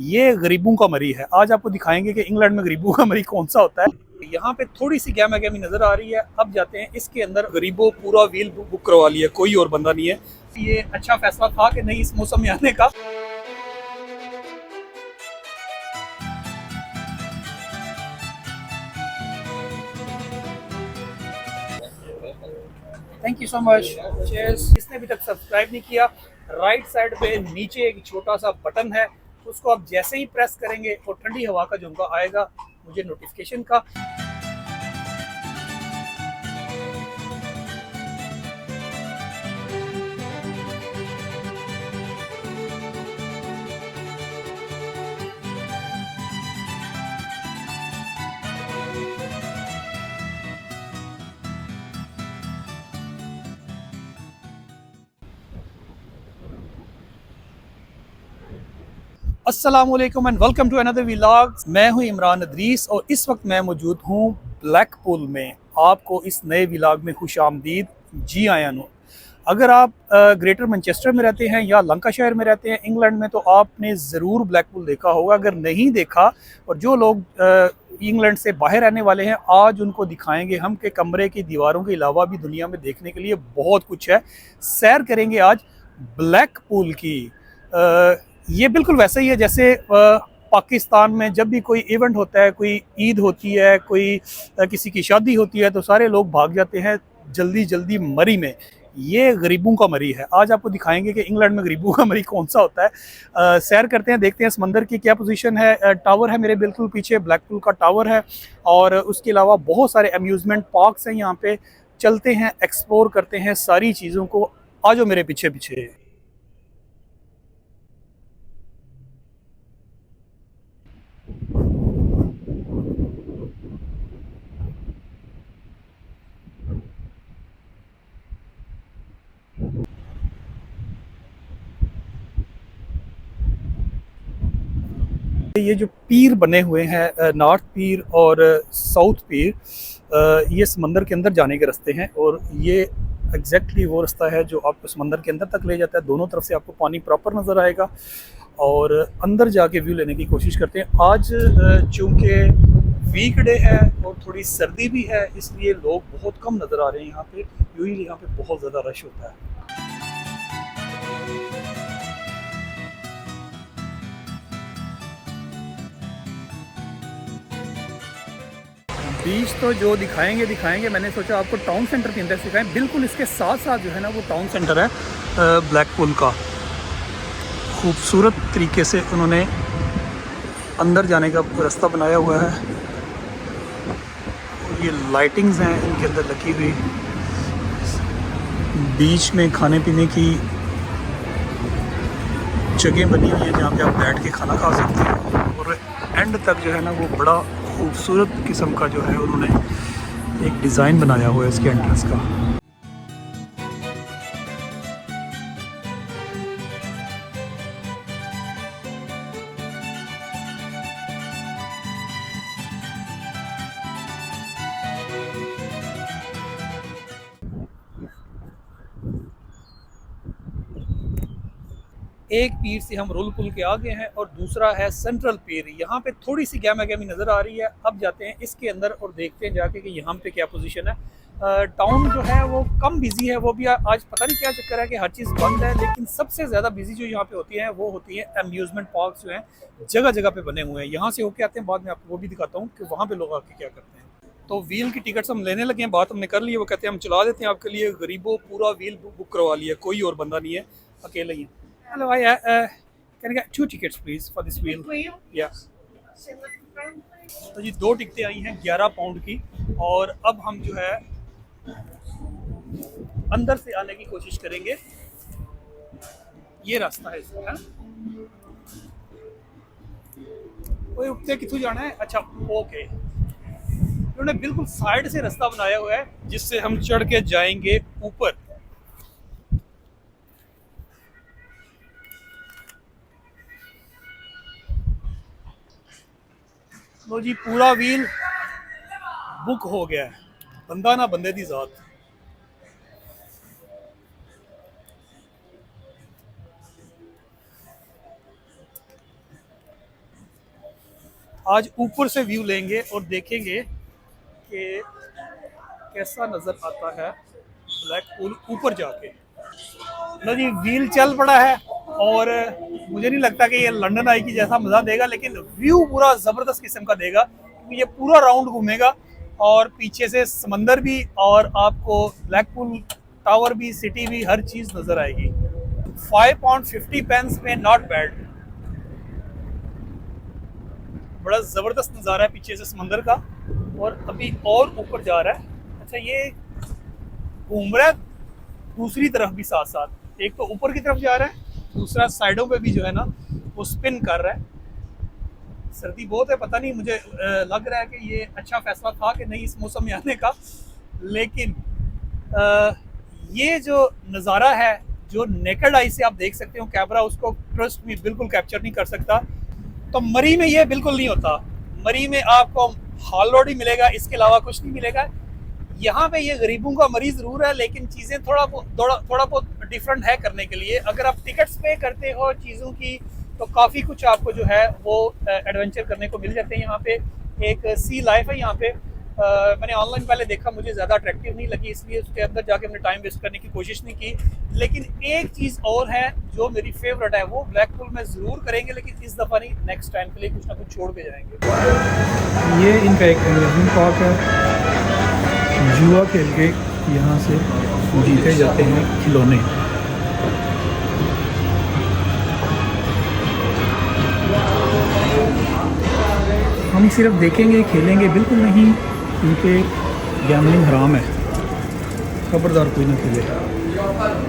ये गरीबों का मरी है। आज आपको दिखाएंगे कि इंग्लैंड में गरीबों का मरी कौन सा होता है। यहाँ पे थोड़ी सी गहमा गहमी नजर आ रही है। अब जाते हैं इसके अंदर। गरीबों पूरा व्हील बुक करवा लिया, कोई और बंदा नहीं है। ये अच्छा फैसला था कि नहीं इस मौसम में आने का। Thank you so much. Cheers. जिसने अभी तक सब्सक्राइब नहीं किया, राइट साइड पे नीचे एक छोटा सा बटन है, उसको आप जैसे ही प्रेस करेंगे और ठंडी हवा का झोंका आएगा मुझे नोटिफिकेशन का। अस्सलामुअलैकुम and welcome to another vlog. मैं हूं इमरान अदरीस और इस वक्त मैं मौजूद हूं ब्लैकपूल में। आपको इस नए व्लॉग में खुश आमदीद, जी आया नो। अगर आप ग्रेटर मैनचेस्टर में रहते हैं या लंकाशायर में रहते हैं इंग्लैंड में, तो आपने ज़रूर ब्लैकपूल देखा होगा। अगर नहीं देखा, और जो लोग इंग्लैंड से बाहर रहने वाले हैं, आज उनको दिखाएंगे हम कि कमरे की दीवारों के अलावा भी दुनिया में देखने के लिए बहुत कुछ है। सैर करेंगे आज ब्लैकपूल की। ये बिल्कुल वैसा ही है जैसे पाकिस्तान में जब भी कोई इवेंट होता है, कोई ईद होती है, कोई किसी की शादी होती है, तो सारे लोग भाग जाते हैं जल्दी जल्दी मरी में। ये गरीबों का मरी है। आज आपको दिखाएंगे कि इंग्लैंड में गरीबों का मरी कौन सा होता है। सैर करते हैं, देखते हैं समंदर की क्या पोजीशन है। टावर है मेरे बिल्कुल पीछे, ब्लैकपूल का टावर है, और उसके अलावा बहुत सारे अम्यूज़मेंट पार्क्स हैं यहाँ पे। चलते हैं, एक्सप्लोर करते हैं सारी चीज़ों को। आ जाओ मेरे पीछे पीछे। ये जो पीर बने हुए हैं, नॉर्थ पीर और साउथ पीर, ये समंदर के अंदर जाने के रास्ते हैं। और ये एग्जैक्टली वो रास्ता है जो आपको समंदर के अंदर तक ले जाता है। दोनों तरफ से आपको पानी प्रॉपर नज़र आएगा, और अंदर जाके व्यू लेने की कोशिश करते हैं। आज चूँकि वीकडे है और थोड़ी सर्दी भी है, इसलिए लोग बहुत कम नज़र आ रहे हैं यहाँ पे। यूजुअली यहाँ पे बहुत ज़्यादा रश होता है। बीच तो जो दिखाएंगे दिखाएंगे, मैंने सोचा आपको टाउन सेंटर के अंदर सिखाएं। बिल्कुल इसके साथ साथ जो है ना, वो टाउन सेंटर है ब्लैकपूल का। खूबसूरत तरीके से उन्होंने अंदर जाने का रास्ता बनाया हुआ है, और ये लाइटिंग्स हैं इनके अंदर लगी हुई। बीच में खाने पीने की जगह बनी हुई है जहाँ पे आप बैठ के खाना खा सकते हैं, और एंड तक जो है ना, वो बड़ा खूबसूरत किस्म का जो है उन्होंने एक डिज़ाइन बनाया हुआ है इसके एंट्रेंस का। एक पीर से हम रोल पुल के आगे हैं और दूसरा है सेंट्रल पीर। यहाँ पे थोड़ी सी गहमा गहमी नज़र आ रही है। अब जाते हैं इसके अंदर और देखते हैं जाके कि यहाँ पे क्या पोजीशन है। टाउन जो है वो कम बिजी है। वो भी आज पता नहीं क्या चक्कर है कि हर चीज़ बंद है, लेकिन सबसे ज़्यादा बिजी जो यहाँ पे होती है वो होती है अम्यूज़मेंट पार्क जो हैं, जगह जगह पे बने हुए हैं। यहाँ से होके आते हैं, बाद में आपको वो भी दिखाता हूँ कि वहाँ पे लोग आके क्या करते हैं। तो व्हील की टिकट्स हम लेने लगे हैं, बात हमने कर ली है। वो कहते हैं हम चला देते हैं आपके लिए। गरीबों पूरा व्हील बुक करवा लिया, कोई और बंदा नहीं है, अकेले ही है। Hello, can I get 2 tickets please for this wheel? Yeah. तो जी 2 टिकटें आई हैं 11 पाउंड की, और अब हम जो है अंदर से आने की कोशिश करेंगे। ये रास्ता है इसका, है ना? कोई उत्ते कितों जाना है? अच्छा, ओके। उन्होंने बिल्कुल साइड से रास्ता बनाया हुआ है जिससे हम चढ़ के जाएंगे ऊपर। लो जी, पूरा व्हील बुक हो गया है। बंदा ना बंदे दी जात। आज ऊपर से व्यू लेंगे और देखेंगे कि कैसा नज़र आता है ब्लैक पूल ऊपर जाके। लो जी, व्हील चल पड़ा है और मुझे नहीं लगता कि ये लंदन आई की जैसा मज़ा देगा, लेकिन व्यू पूरा ज़बरदस्त किस्म का देगा क्योंकि ये पूरा राउंड घूमेगा और पीछे से समंदर भी और आपको ब्लैक पूल टावर भी, सिटी भी, हर चीज़ नज़र आएगी। £5.50 में नॉट बैड, बड़ा ज़बरदस्त नज़ारा है पीछे से समंदर का और अभी और ऊपर जा रहा है। अच्छा, ये घूम रहा है दूसरी तरफ भी साथ साथ, एक तो ऊपर की तरफ जा रहा है, दूसरा साइडों पे भी जो है ना वो स्पिन कर रहा है। सर्दी बहुत है, पता नहीं, मुझे लग रहा है कि ये अच्छा फैसला था कि नहीं इस मौसम में आने का, लेकिन ये जो नज़ारा है जो नेकेड आई से आप देख सकते हो, कैमरा उसको ट्रस्ट में बिल्कुल कैप्चर नहीं कर सकता। तो मरी में ये बिल्कुल नहीं होता। मरी में आपको हॉल रोड ही मिलेगा, इसके अलावा कुछ नहीं मिलेगा। यहाँ पे ये गरीबों का मरी ज़रूर है, लेकिन चीज़ें थोड़ा बहुत डिफरेंट है करने के लिए। अगर आप टिकट्स पे करते हो चीज़ों की तो काफ़ी कुछ आपको जो है वो एडवेंचर करने को मिल जाते हैं। यहाँ पे एक सी लाइफ है यहाँ पे। मैंने ऑनलाइन पहले देखा, मुझे ज़्यादा अट्रैक्टिव नहीं लगी, इसलिए उसके अंदर जाके मैंने टाइम वेस्ट करने की कोशिश नहीं की। लेकिन एक चीज़ और है जो मेरी फेवरेट है, वो ब्लैक पूल में ज़रूर करेंगे, लेकिन इस दफ़ा नहीं, नेक्स्ट टाइम के लिए कुछ ना कुछ छोड़ के जाएंगे। ये इनका एक एम्यूजमेंट पार्क है, जुआ खेल के यहाँ से जीते जाते हैं खिलौने। हम सिर्फ देखेंगे, खेलेंगे बिल्कुल नहीं, क्योंकि गैमलिंग हराम है। खबरदार कोई ना खेले।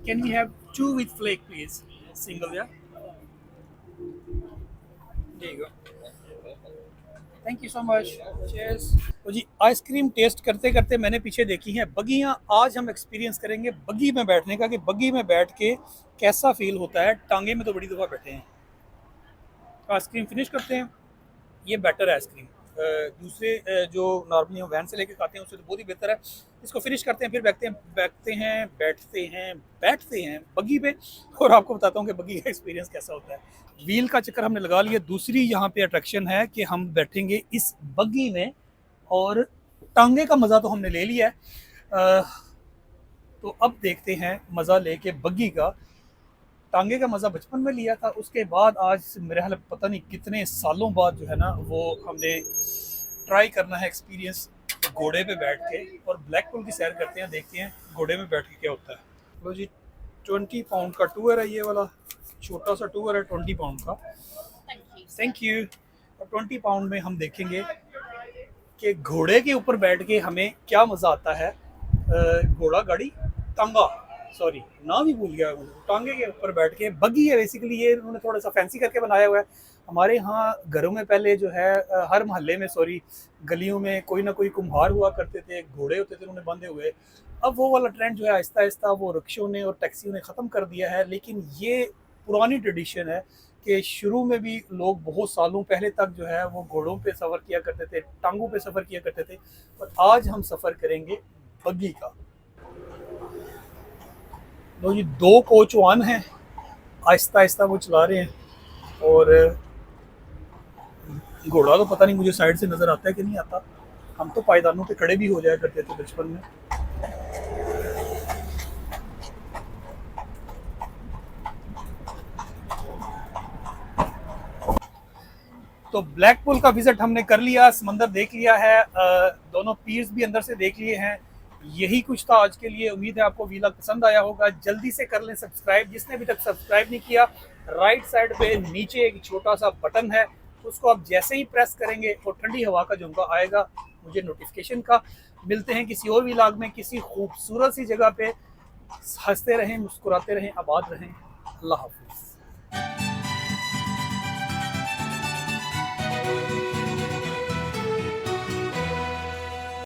Can we have 2 with flake, please? Single, yeah. There you go. Thank you so much. Cheers. तो जी, आइसक्रीम टेस्ट करते करते मैंने पीछे देखी हैं बग्गियाँ। आज हम एक्सपीरियंस करेंगे बग्गी में बैठने का, कि बग्गी में बैठ के कैसा फील होता है। टांगे में तो बड़ी दफ़ा बैठे हैं। आइसक्रीम फिनिश करते हैं। ये बेटर है आइसक्रीम, जो नॉर्मली हम वैन से लेके खाते हैं उससे तो बहुत ही बेहतर है। इसको फिनिश करते हैं, फिर बैठते हैं बग्गी पे, और आपको बताता हूँ कि बग्गी का एक्सपीरियंस कैसा होता है। व्हील का चक्कर हमने लगा लिया। दूसरी यहाँ पे अट्रैक्शन है कि हम बैठेंगे इस बग्गी में, और टांगे का मज़ा तो हमने ले लिया है। तो अब देखते हैं मज़ा लेके बग्गी का। टांगे का मज़ा बचपन में लिया था, उसके बाद आज मेरे ख्याल पता नहीं कितने सालों बाद जो है ना वो हमने ट्राई करना है एक्सपीरियंस घोड़े पे बैठ के, और ब्लैक पूल की सैर करते हैं, देखते हैं घोड़े में बैठ के क्या होता है। लो जी, 20 पाउंड का टूर है, ये वाला छोटा सा टूर है 20 पाउंड का। Thank you. और 20 पाउंड में हम देखेंगे कि घोड़े के ऊपर बैठ के हमें क्या मज़ा आता है। घोड़ा गाड़ी टांगा, सॉरी नाम ही भूल गया। टांगे के ऊपर बैठ के बग्गी है बेसिकली, ये उन्होंने थोड़ा सा फैंसी करके बनाया हुआ है। हमारे यहाँ घरों में पहले जो है हर मोहल्ले में, सॉरी गलियों में कोई ना कोई कुम्हार हुआ करते थे, घोड़े होते थे उन्होंने बंधे हुए। अब वो वाला ट्रेंड जो है आहिस्ता आहिस्ता वो रिक्शों ने और टैक्सियों ने ख़त्म कर दिया है। लेकिन ये पुरानी ट्रेडिशन है कि शुरू में भी लोग बहुत सालों पहले तक जो है वो घोड़ों पे सफ़र किया करते थे, टांगों पे सफ़र किया करते थे। और आज हम सफ़र करेंगे बग्गी का। तो ये 2 कोच वन हैं, आहिस्ता आहिस्ता वो चला रहे हैं। और घोड़ा तो पता नहीं मुझे साइड से नज़र आता है कि नहीं आता। हम तो पायदानों पे खड़े भी हो जाया करते थे बचपन में। तो ब्लैक पूल का विजिट हमने कर लिया, समंदर देख लिया है, दोनों पीर्स भी अंदर से देख लिए हैं। यही कुछ था आज के लिए। उम्मीद है आपको व्लॉग पसंद आया होगा। जल्दी से कर लें सब्सक्राइब, जिसने अभी तक सब्सक्राइब नहीं किया। राइट साइड पे नीचे एक छोटा सा बटन है, उसको आप जैसे ही प्रेस करेंगे वो ठंडी हवा का झोंका आएगा, मुझे नोटिफिकेशन का। मिलते हैं किसी और व्लॉग में किसी खूबसूरत सी जगह पे। हंसते रहें, मुस्कुराते रहें, आबाद रहें। अल्लाह हाफिज़।